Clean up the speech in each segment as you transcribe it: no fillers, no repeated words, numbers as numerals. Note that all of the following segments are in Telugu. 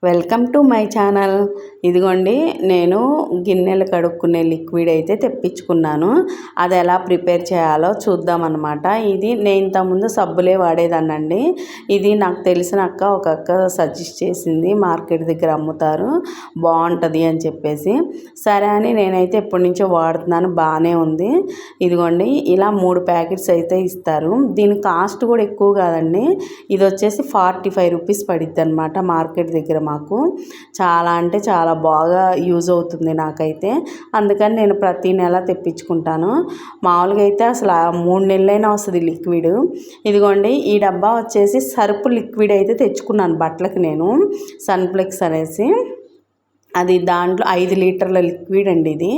Welcome to my channel. ఇదిగోండి, నేను గిన్నెలు కడుక్కునే లిక్విడ్ అయితే తెప్పించుకున్నాను. అది ఎలా ప్రిపేర్ చేయాలో చూద్దామన్నమాట. ఇది నేను ఇంతకుముందు సబ్బులే వాడేదాన్నండి. ఇది నాకు తెలిసిన ఒక అక్క సజెస్ట్ చేసింది, మార్కెట్ దగ్గర అమ్ముతారు, బాగుంటుంది అని చెప్పేసి. సరే అని నేనైతే ఎప్పటి నుంచో వాడుతున్నాను, బాగానే ఉంది. ఇదిగోండి, ఇలా 3 ప్యాకెట్స్ అయితే ఇస్తారు. దీని కాస్ట్ కూడా ఎక్కువ కాదండి. ఇది వచ్చేసి 45 రూపీస్ పడిద్ది అనమాట మార్కెట్ దగ్గర. మాకు చాలా అంటే చాలా బాగా యూజ్ అవుతుంది నాకైతే. అందుకని నేను ప్రతి నెల తెప్పించుకుంటాను. మామూలుగా అయితే అసలు 3 నెలలైనా వస్తుంది లిక్విడ్. ఇదిగోండి, ఈ డబ్బా వచ్చేసి సర్పు లిక్విడ్ అయితే తెచ్చుకున్నాను బట్టలకి నేను, సన్ఫ్లెక్స్ అనేసి. అది దాంట్లో 5 లీటర్ల లిక్విడ్ అండి ఇది.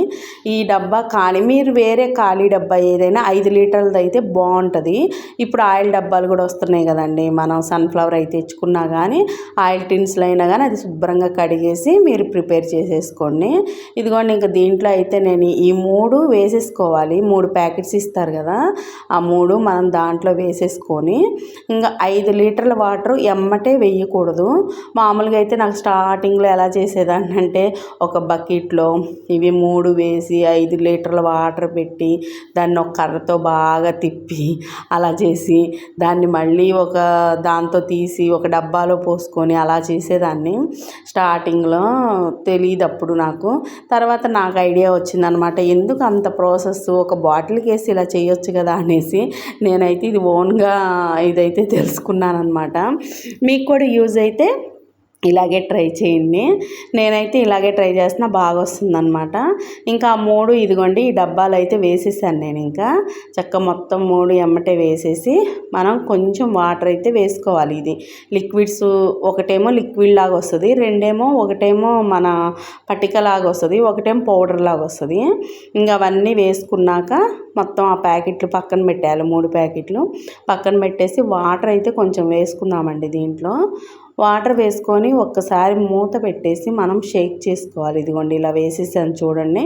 ఈ డబ్బా ఖాళీ, మీరు వేరే ఖాళీ డబ్బా ఏదైనా 5 లీటర్లది అయితే బాగుంటుంది. ఇప్పుడు ఆయిల్ డబ్బాలు కూడా వస్తున్నాయి కదండి, మనం సన్ఫ్లవర్ అయితే తెచ్చుకున్నా కానీ ఆయిల్ టిన్స్లో అయినా కానీ అది శుభ్రంగా కడిగేసి మీరు ప్రిపేర్ చేసేసుకోండి. ఇదిగోండి, ఇంకా దీంట్లో అయితే నేను ఈ 3 వేసేసుకోవాలి. 3 ప్యాకెట్స్ ఇస్తారు కదా, ఆ 3 మనం దాంట్లో వేసేసుకొని ఇంకా 5 లీటర్ల వాటర్ ఎమ్మటే వేయకూడదు. మామూలుగా అయితే నాకు స్టార్టింగ్లో ఎలా చేసేదాన్ని అంటే, ఒక బకెట్లో ఇవి 3 వేసి 5 లీటర్ల వాటర్ పెట్టి దాన్ని ఒక కర్రతో బాగా తిప్పి అలా చేసి దాన్ని మళ్ళీ ఒక దాంతో తీసి ఒక డబ్బాలో పోసుకొని అలా చేసేదాన్ని. స్టార్టింగ్లో తెలియదు అప్పుడు నాకు. తర్వాత నాకు ఐడియా వచ్చిందనమాట, ఎందుకు అంత ప్రాసెస్, ఒక బాటిల్కి వేసి ఇలా చేయొచ్చు కదా అనేసి నేనైతే ఇది ఓన్గా ఇదైతే తెలుసుకున్నాను అనమాట. మీకు కూడా యూజ్ అయితే ఇలాగే ట్రై చేయండి. నేనైతే ఇలాగే ట్రై చేస్తున్నా, బాగా వస్తుందన్నమాట. ఇంకా ఆ 3 ఇదిగోండి, ఈ డబ్బాలు అయితే వేసేసాను నేను. ఇంకా చక్క మొత్తం 3 ఎమ్మటే వేసేసి మనం కొంచెం వాటర్ అయితే వేసుకోవాలి. ఇది లిక్విడ్స్, ఒకటేమో లిక్విడ్ లాగా వస్తుంది, ఒకటేమో మన పటిక లాగా వస్తుంది, ఒకటేమో పౌడర్ లాగా వస్తుంది. ఇంకా అవన్నీ వేసుకున్నాక మొత్తం ఆ ప్యాకెట్లు పక్కన పెట్టాలి. 3 ప్యాకెట్లు పక్కన పెట్టేసి వాటర్ అయితే కొంచెం వేసుకుందామండి. దీంట్లో వాటర్ వేసుకొని ఒక్కసారి మూత పెట్టేసి మనం షేక్ చేసుకోవాలి. ఇదిగోండి, ఇలా వేసేసాను చూడండి.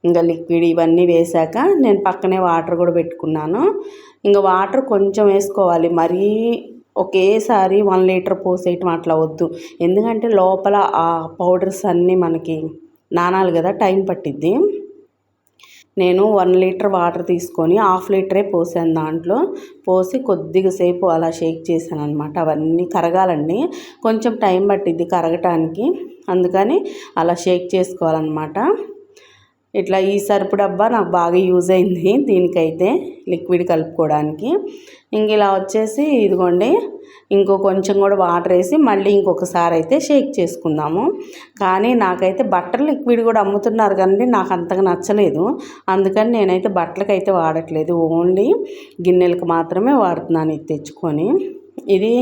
ఇంకా లిక్విడ్ ఇవన్నీ వేసాక నేను పక్కనే వాటర్ కూడా పెట్టుకున్నాను. ఇంకా వాటర్ కొంచెం వేసుకోవాలి, మరీ ఒకేసారి 1 లీటర్ పోసేయటం అట్లా వద్దు. ఎందుకంటే లోపల ఆ పౌడర్స్ అన్నీ మనకి నానాలి కదా, టైం పట్టిద్ది. నేను 1 లీటర్ వాటర్ తీసుకొని 1/2 లీటరే పోసాను. దాంట్లో పోసి కొద్దిగా సేపు అలా షేక్ చేశాను అనమాట. అవన్నీ కరగాలండి, కొంచెం టైం పట్టిద్ది కరగటానికి, అందుకని అలా షేక్ చేసుకోవాలన్నమాట. ఇట్లా ఈ సరుపు డబ్బా నాకు బాగా యూజ్ అయింది దీనికైతే, లిక్విడ్ కలుపుకోవడానికి. ఇంక ఇలా వచ్చేసి ఇదిగోండి, ఇంకో కొంచెం కూడా వాటర్ వేసి మళ్ళీ ఇంకొకసారి అయితే షేక్ చేసుకుందాము. కానీ నాకైతే బట్టల లిక్విడ్ కూడా అమ్ముతున్నారు కానీ నాకు అంతగా నచ్చలేదు. అందుకని నేనైతే బట్టలకైతే వాడట్లేదు, ఓన్లీ గిన్నెలకు మాత్రమే వాడుతున్నాను ఇది తెచ్చుకొని. ఇది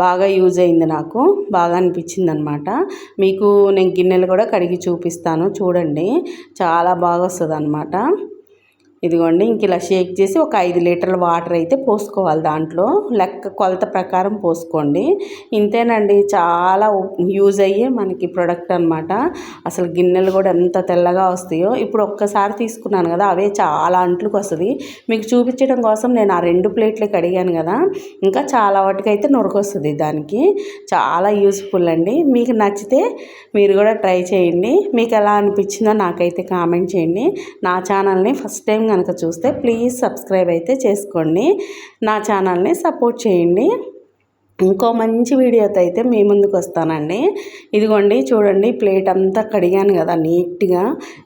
బాగా యూజ్ అయింది, నాకు బాగా అనిపించింది అనమాట. మీకు నేను గిన్నెలు కూడా కడిగి చూపిస్తాను చూడండి, చాలా బాగా వస్తుంది అనమాట. ఇదిగోండి, ఇంక ఇలా షేక్ చేసి ఒక 5 లీటర్ల వాటర్ అయితే పోసుకోవాలి. దాంట్లో లెక్క కొలత ప్రకారం పోసుకోండి. ఇంతేనండి, చాలా యూజ్ అయ్యే మనకి ప్రొడక్ట్ అనమాట. అసలు గిన్నెలు కూడా ఎంత తెల్లగా వస్తాయో. ఇప్పుడు ఒక్కసారి తీసుకున్నాను కదా, అవే చాలా అంట్లకు వస్తుంది. మీకు చూపించడం కోసం నేను ఆ 2 ప్లేట్లే కడిగాను కదా, ఇంకా చాలా వాటికైతే నొరకొస్తుంది. దానికి చాలా యూజ్ఫుల్ అండి. మీకు నచ్చితే మీరు కూడా ట్రై చేయండి. మీకు ఎలా అనిపించిందో నాకైతే కామెంట్ చేయండి. నా ఛానల్ని ఫస్ట్ టైం కనుక చూస్తే ప్లీజ్ సబ్స్క్రైబ్ అయితే చేసుకోండి, నా ఛానల్ని సపోర్ట్ చేయండి. ఇంకో మంచి వీడియోతో అయితే మీ ముందుకు వస్తానండి. ఇదిగోండి చూడండి, ప్లేట్ అంతా కడిగాను కదా నీట్గా,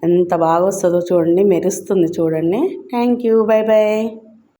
ఎంత బాగా వస్తుందో చూడండి, మెరుస్తుంది చూడండి. Thank you, bye bye.